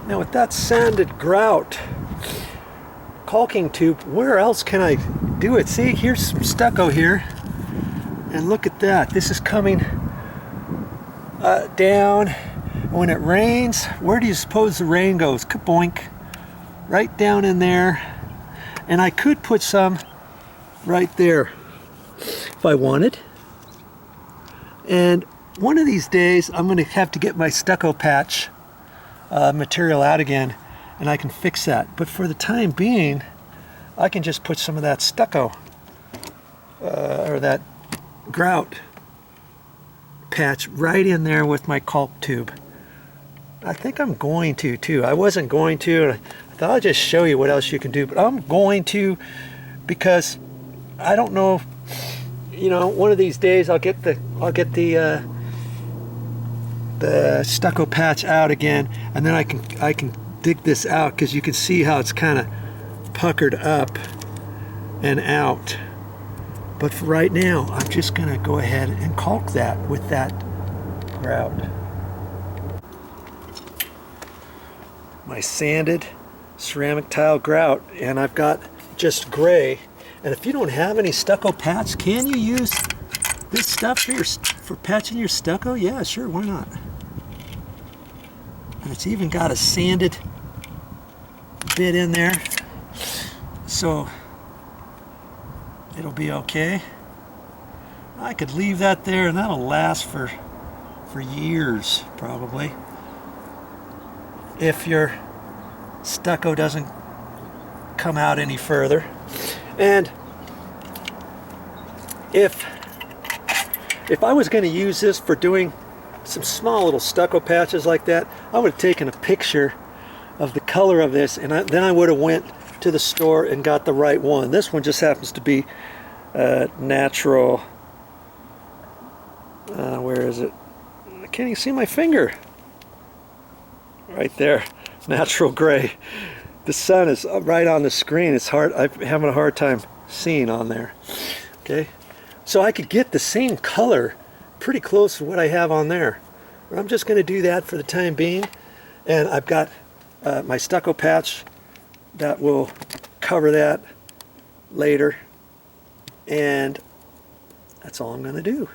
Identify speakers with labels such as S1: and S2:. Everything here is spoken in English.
S1: Now with that sanded grout caulking tube, where else can I do it? See, here's some stucco here, and look at that. This is coming down. When it rains, where do you suppose the rain goes? Kaboink, right down in there. And I could put some right there if I wanted. And one of these days I'm going to have to get my stucco patch material out again, and I can fix that. But for the time being, I can just put some of that stucco or that grout patch right in there with my caulk tube. I think I'm going to too. I wasn't going to, and I thought I'd just show you what else you can do, but I'm going to, because I don't know, you know, one of these days I'll get the stucco patch out again, and then I can dig this out, because you can see how it's kind of puckered up and out. But for right now, I'm just going to go ahead and caulk that with that grout. My sanded ceramic tile grout, and I've got just gray. And if you don't have any stucco patch, can you use this stuff for patching your stucco? Yeah, sure, why not? And it's even got a sanded bit in there, so it'll be okay. I could leave that there, and that'll last for years probably, if your stucco doesn't come out any further. And if I was going to use this for doing some small little stucco patches like that, I would have taken a picture of the color of this, and then I would have went to the store and got the right one. This one just happens to be natural, where is it? I can't even see my finger. Right there, natural gray. The sun is right on the screen. It's hard, I'm having a hard time seeing on there. Okay, so I could get the same color pretty close to what I have on there. But I'm just going to do that for the time being, and I've got my stucco patch that will cover that later, and that's all I'm going to do.